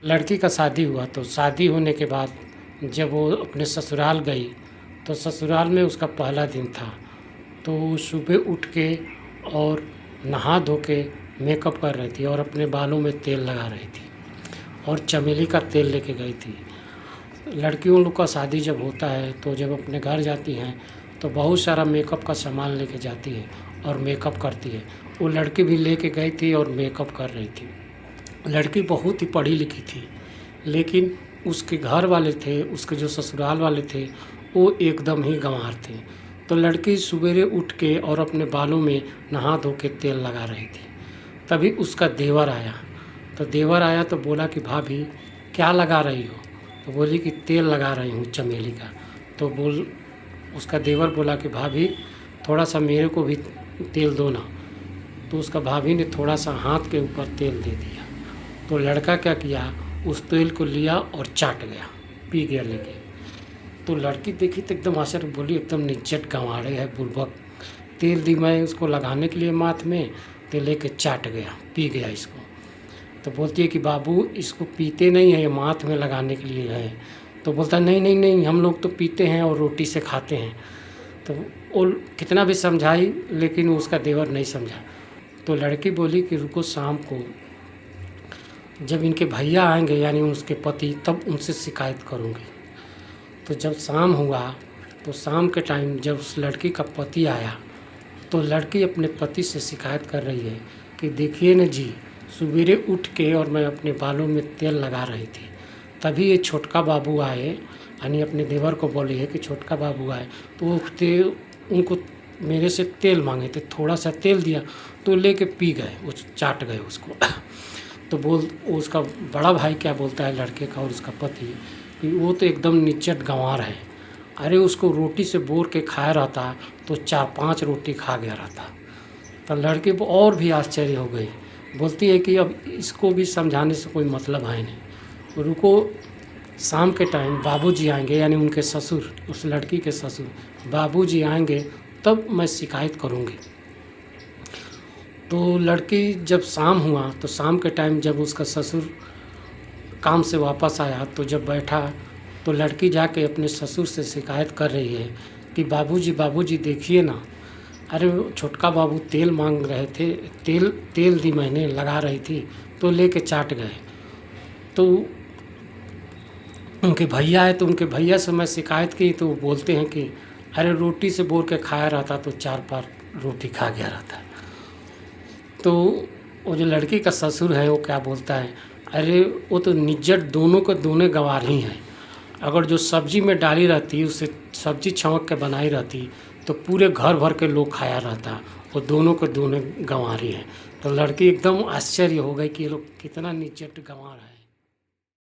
लड़की का शादी हुआ तो शादी होने के बाद जब वो अपने ससुराल गई तो ससुराल में उसका पहला दिन था। तो वो सुबह उठ के और नहा धो के मेकअप कर रही थी और अपने बालों में तेल लगा रही थी और चमेली का तेल लेके गई थी। लड़कियों लोग का शादी जब होता है तो जब अपने घर जाती हैं तो बहुत सारा मेकअप का सामान लेके जाती है और मेकअप करती है। वो लड़की भी लेके गई थी और मेकअप कर रही थी। लड़की बहुत ही पढ़ी लिखी थी, लेकिन उसके घर वाले थे, उसके जो ससुराल वाले थे, वो एकदम ही गंवार थे। तो लड़की सवेरे उठ के और अपने बालों में नहा धो के तेल लगा रही थी। तभी उसका देवर आया। तो देवर आया तो बोला कि भाभी क्या लगा रही हो? तो बोली कि तेल लगा रही हूँ चमेली का। तो उसका देवर बोला कि भाभी थोड़ा सा मेरे को भी तेल दो ना। तो उसका भाभी ने थोड़ा सा हाथ के ऊपर तेल दे दिया। तो लड़का क्या किया, उस तेल को लिया और चाट गया, पी गया लेके। तो लड़की देखी तो एकदम आश्चर्य, बोली एकदम निज्जत गंवारे है बुर्बक, तेल दी मैं उसको लगाने के लिए माथ में, तो लेके चाट गया, पी गया इसको। तो बोलती है कि बाबू इसको पीते नहीं है, ये माथ में लगाने के लिए है। तो बोलता नहीं नहीं नहीं, हम लोग तो पीते हैं और रोटी से खाते हैं। तो वो कितना भी समझाई लेकिन उसका देवर नहीं समझा। तो लड़की बोली कि रुको, शाम को जब इनके भैया आएंगे यानी उसके पति, तब उनसे शिकायत करूँगी। तो जब शाम हुआ तो शाम के टाइम जब उस लड़की का पति आया तो लड़की अपने पति से शिकायत कर रही है कि देखिए न जी, सवेरे उठ के और मैं अपने बालों में तेल लगा रही थी, तभी ये छोटका बाबू आए, यानी अपने देवर को बोली है कि छोटका बाबू आए तो उनको मेरे से तेल मांगे थे, थोड़ा सा तेल दिया तो लेके पी गए, वो चाट गए उसको। तो उसका बड़ा भाई क्या बोलता है लड़के का और उसका पति कि वो तो एकदम निज्जत गंवार है। अरे उसको रोटी से बोर के खाया रहता तो 4-5 रोटी खा गया रहता। तो लड़के को और भी आश्चर्य हो गई, बोलती है कि अब इसको भी समझाने से कोई मतलब है नहीं, रुको शाम के टाइम बाबूजी आएंगे, यानी उनके ससुर, उस लड़की के ससुर बाबूजी आएंगे तब मैं शिकायत करूँगी। तो लड़की जब शाम हुआ तो शाम के टाइम जब उसका ससुर काम से वापस आया तो जब बैठा तो लड़की जाके अपने ससुर से शिकायत कर रही है कि बाबूजी बाबूजी देखिए ना, अरे छोटका बाबू तेल मांग रहे थे, तेल दी मैंने, लगा रही थी तो लेके चाट गए। तो उनके भैया है तो उनके भैया से मैं शिकायत की तो वो बोलते हैं कि अरे रोटी से बोर के खाया रहता तो 4-5 रोटी खा गया रहता। तो वो जो लड़की का ससुर है वो क्या बोलता है, अरे वो तो निज्जत दोनों के दोनों गंवार ही हैं। अगर जो सब्जी में डाली रहती उसे सब्जी छौंक के बनाई रहती तो पूरे घर भर के लोग खाया रहता, वो दोनों के दोनों गंवार ही हैं। तो लड़की एकदम आश्चर्य हो गई कि ये लोग कितना निज्जत गंवार है।